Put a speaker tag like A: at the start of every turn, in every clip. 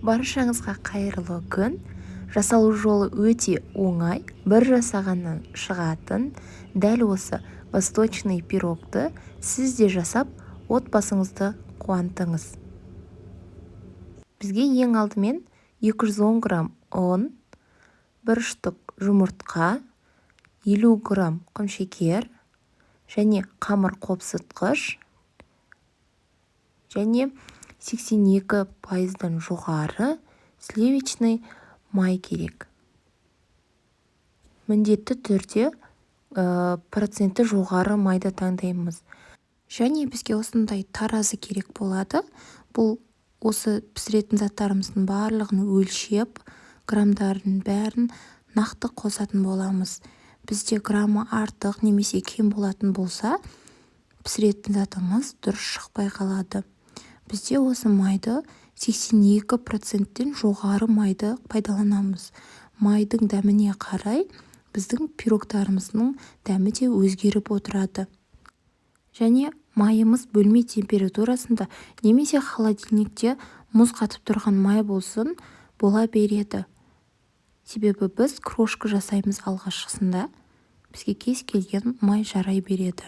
A: Баршаңызға қайырлы күн. Жасалу жолы өте оңай, бір жасағаннан шығатын дәл осы восточный пирогты сіз де жасап отбасыңызды қуантыңыз. Бізге ең алдымен 210 грамм ұн, 1 штук жұмыртқа, 50 грамм құмшекер және қамыр қопсытқыш және 82%-дан жоғары сливочный май керек. Міндетті түрде проценті жоғары майды таңдаймыз. Және бізге осындай таразы керек болады. Бұл осы пісіретін заттарымыздың барлығын өлшеп, граммдарын бәрін нақты қосатын боламыз. Бізде граммы артық немесе кем болатын болса, пісіретін затымыз дұрыс шықпай қалады. Бізде осы майды 82%-тен жоғары майды пайдаланамыз. Майдың дәміне қарай біздің пирогтарымыздың дәмі де өзгеріп отырады. Және майымыз бөлме температурасында немесе холодильникте мұз қатып тұрған май болсын, бола береді. Себебі біз крошка жасаймыз алғашқысында, бізге кез келген май жарай береді.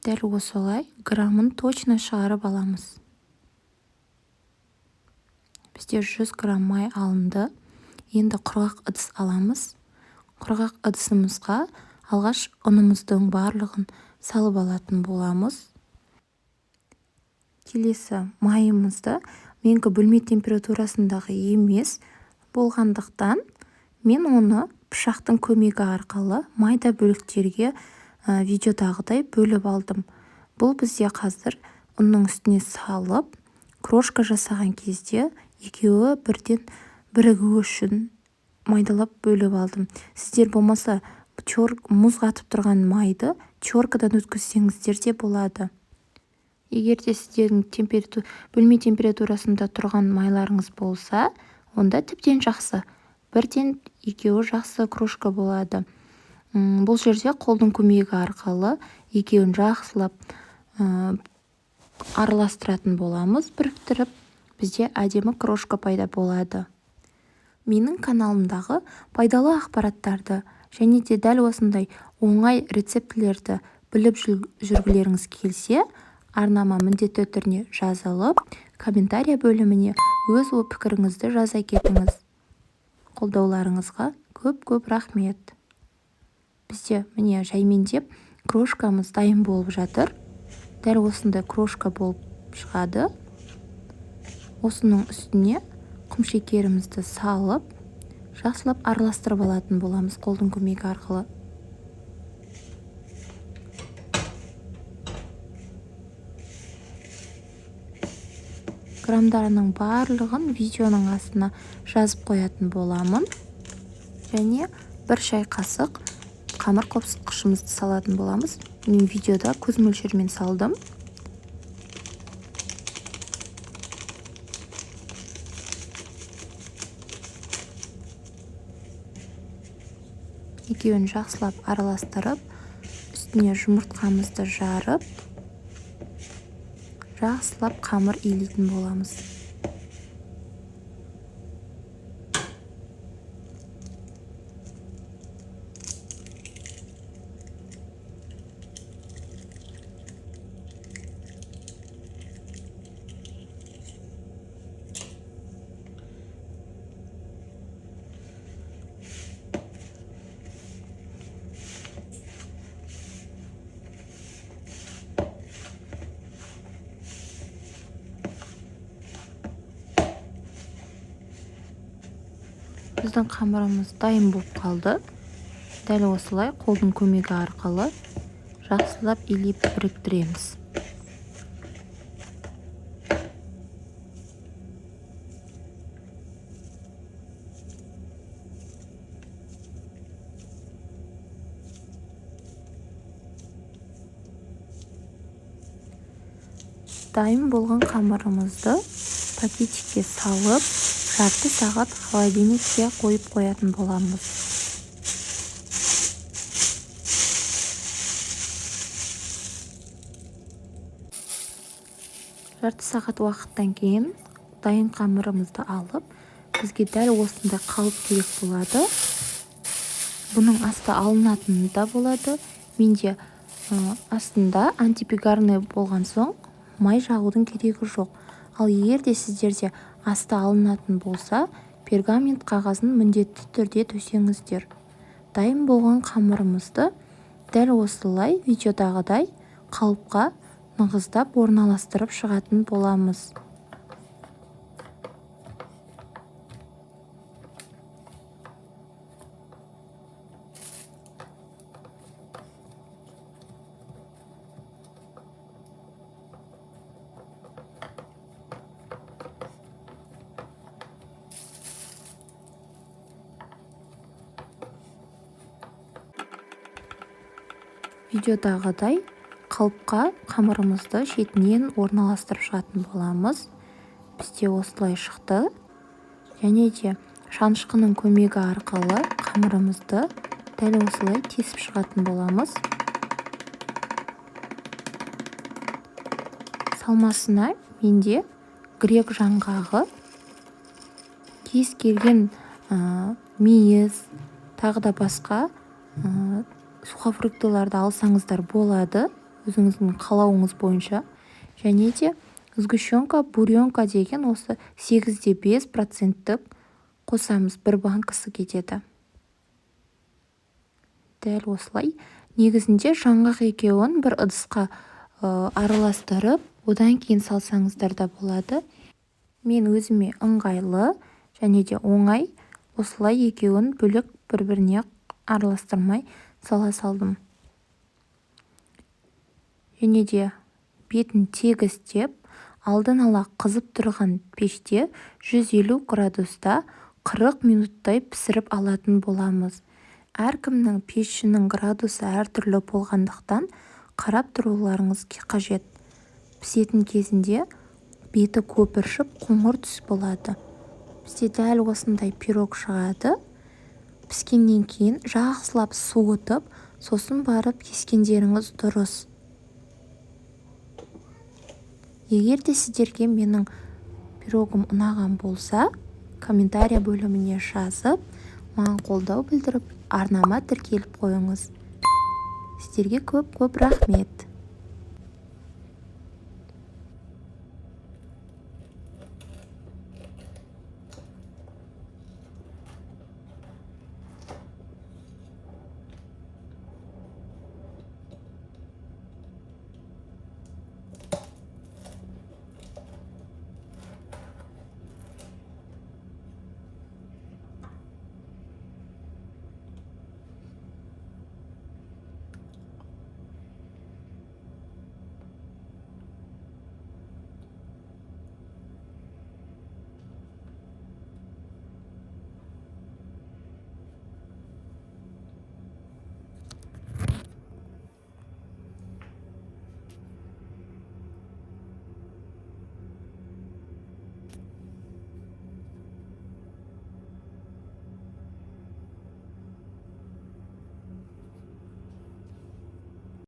A: Дәл осылай граммын точно шығарып аламыз. Бізде 100 грамм май алынды. Енді құрғақ ыдыс аламыз. Құрғақ ыдысымызға алғаш ұнымыздың барлығын салып алатын боламыз. Келесі майымызды менікі бөлме температурасындағы емес болғандықтан мен оны пышақтың көмегі арқылы майда бөліктерге видеодағыдай бөліп алдым. Бұл бізде қазір ұнның үстіне салып, крошка жасаған кезде екеуі бірден бірігу үшін майдалап бөліп алдым. Сіздер болмаса мұз қатып тұрған майды теркадан өткізсеңіздер де болады. Егер де сіздердің бөлме температурасында тұрған майларыңыз болса, онда тіптен жақсы. Бірден екеуі жақсы крошка болады. Бұл жерде қолдың көмегі арқылы екеуін жақсылап араластыратын боламыз, біріктіріп, бізде әдемі крошка пайда болады. Менің каналымдағы пайдалы ақпараттарды және де дәл осындай оңай рецептілерді біліп жүргілеріңіз келсе, арнама міндетті түрде жазылып, комментария бөліміне өз пікіріңізді жаза кетіңіз. Қолдауларыңызға көп рахмет. Бізде міне жаймендеп крошкамыз дайын болып жатыр. Дәл осындай крошка болып шығады. Осының үстіне құмшекерімізді салып, жақсылап араластырып алатын боламыз қолдың көмегі арқылы. Грамдарының барлығын видеоның астына жазып қоятын боламын. Және 1 шай қасық қамыр қопсытқышымызды салатын боламыз. Мен видеода көз мөлшермен салдым. Екеуін жақсылап араластырып, үстіне жұмыртқамызды жарып, жақсылап қамыр илейтін боламыз. Біздің қамырымыз дайын болып қалды. Дәл осылай қолдың көмегі арқылы жақсылап илеп біріктіреміз. Дайын болған қамырымызды пакетикке салып, жарты сағат холодильникке қойып қоятын боламыз. жарты сағат уақыттан кейін дайын қамырымызды алып, бізге дәл осындай қалып керек болады. Бұның асты алынатыны да болады. Менде астында антипригарный болған соң май жағудың керегі жоқ. Ал егер де сіздерде асты алынатын болса, пергамент қағазын міндетті түрде төсеңіздер. Дайын болған қамырымызды дәл осылай видеодағыдай қалыпқа нығыздап орналастырып шығатын боламыз. Видеодағыдай қалыпқа қамырымызды шетінен орналастырып шығатын боламыз. Бізде осылай шықты. Және де шанышқының көмегі арқылы қамырымызды дәл осылай тесіп шығатын боламыз. Салмасына менде грек жаңғағы, кез келген мейіз, тағы да басқа сухофруктыларды алсаңыздар болады, өзіңіздің қалауыңыз бойынша. Және де сгущенка, буренка деген осы 8,5% қосамыз, бір банкасы кетеді. Дәл осылай. Негізінде жаңғақ екеуін бір ыдысқа араластырып, одан кейін салсаңыздар да болады. Мен өзіме ыңғайлы және де оңай осылай екеуін бөлек бір-біріне араластырмай сала салдым. Және де бетін тегістеп, алдын ала қызып тұрған пеште 150 градуста 40 минуттай пісіріп алатын боламыз. Әркімнің пешінің градусы әртүрлі болғандықтан қарап тұруларыңыз қажет. Пісетін кезінде беті көпіршіп қоңыр түс болады. Бізде дәл осындай пирог шығады. Піскеннен кейін жақсылап суытып, сосын барып кескендеріңіз дұрыс. Егер де сіздерге менің пирогым ұнаған болса, комментария бөліміне жазып, маған қолдау білдіріп, арнама тіркеліп қойыңыз. Сіздерге көп рахмет.